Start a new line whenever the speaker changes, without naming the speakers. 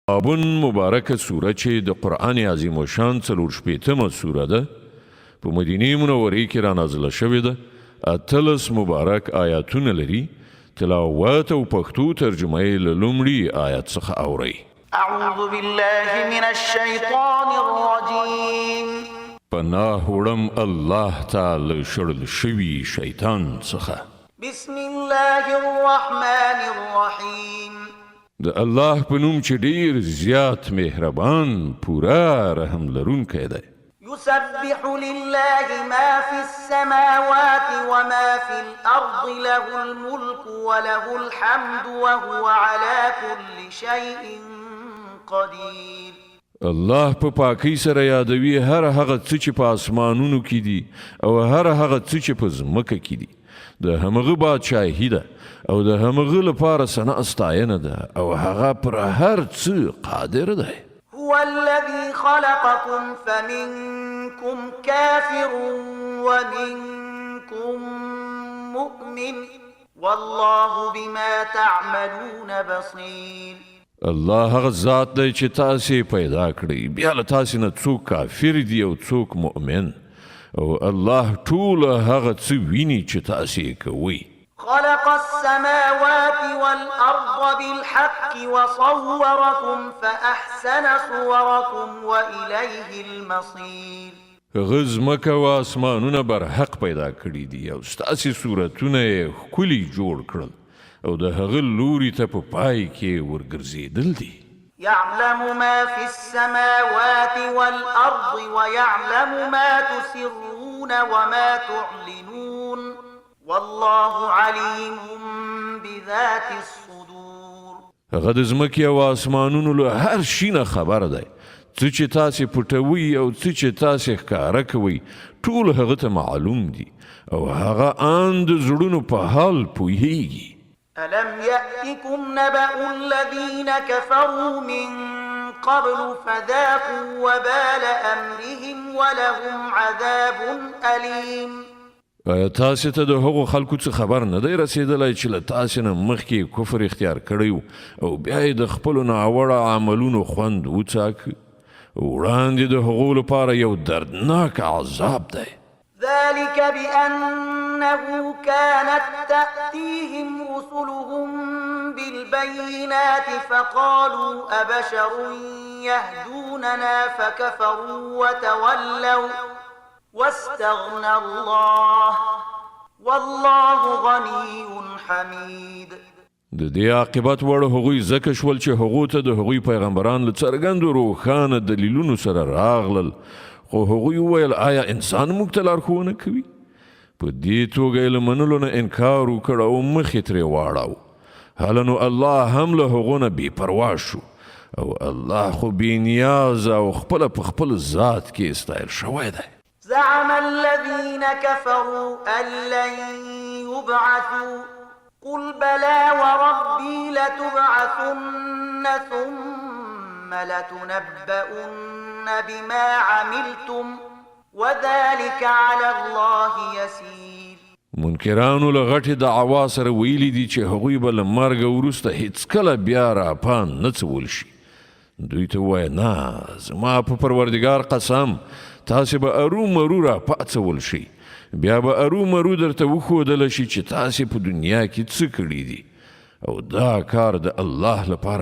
ابون مبارکه سوره چې د قرآن عظیم الشان 4 سوره ده په مدینه منوره کې را نازله شوې ده. 18 مبارک آیاتونه لري. تلاوت او پښتو ترجمه یې له لومړي آیت څخه اورئ.
اعوذ بالله من الشیطان الرجیم.
پناه وړم الله تعالی شړل شوي شیطان څخه.
بسم الله الرحمن الرحیم.
د الله په نوم چې ډیر زیات مهربان پورا رحم لرونکی دی.
يسبح لله ما في السماوات وما في الأرض له الملك وله الحمد وهو على كل شيء قدير.
الله په پاکی سره یادوي هر هغه څه چې په اسمانونو کې دي او هر هغه څه چې په ځمکه کې دي. د همغه بادشاهي ده او د همغه لپاره ثنا ستاینه ده او هغه پر هر څه قادر ده.
هو الذي خلقكم فمنكم كافر ومنكم مؤمن والله بما تعملون بصير.
الله هغه ذات دی چې تاسو پیدا کړی بیا له تاسو نه څوک کافر دی او څوک مؤمن او الله ټول هغه څه ویني چې تاسو کوي.
خلق السماوات والأرض بالحق وصوركم فأحسن صوركم وإليه المصير.
غزمک و اسمانونه بر حق پیدا کړی دي او ستاسو صورتونه یې ښکلي جوړ کړل او د هغه لوري ته په پای کې ورګرځېدل دي.
يعلم ما في السماوات والأرض ويعلم ما تسرون وما تعلنون والله عليم بذات الصدور.
هغه د ځمکې او اسمانونو له هر شي نه خبر دی. څه چې تاسې پټوي او څه چې تاسې ښکاره کوئ ټول هغه ته معلوم دي او هغه ان د زړونو په حال پوهیږي.
ألم يأتكم نبأ الذين كفروا من قبل فذاقوا وبال أمرهم ولهم عذاب أليم.
آیا تاسو ته د هغو خلکو څه خبر نه دی رسېدلی چې له تاسو نه مخکې کفر اختیار کړی او بیا یې د خپلو ناوړه عملونو خوند وڅاکه؟ وړاندې د هغو لپاره یو دردناک عذاب دی.
ذلك بأنه كانت تأتيهم رسلهم بالبينات فقالوا أبشر يهدوننا فكفروا وتولوا واستغنى الله والله غني حميد.
د دې عاقبت وړ هغوی ځکه شول چې هغو ته د هغوی پیغمبران له څرګندو روښانه دلیلونو سره راغلل خو هغوی وویل آیا انسان موږ ته لارښوونه کوي؟ په دې توګه یې له منلو نه انکار وکړ او مخې ترې واړاو. هله نو الله هم له هغو نه بې پروا شو او الله خو بېنیازه او خپله په خپل ذات کې ستایل شوی دی.
زعم الذين كفروا أن لن يبعثوا قل بلى وربي لتبعثن ثم لتنبؤن بما عملتم وذلك على الله يسير.
منکرانو له غټې دعوا سره ویلي دي چې هغوی به له مرګه وروسته هیڅکله بیا راپان نه څول شي. دوی ته ووایه نه زما په پروردګار قسم تاسې به ارومرو راپاڅول شئ بیا به ارومرو درته وښودله شي چې تاسې په دنیا کې څه کړي دي او دا کار د الله لپاره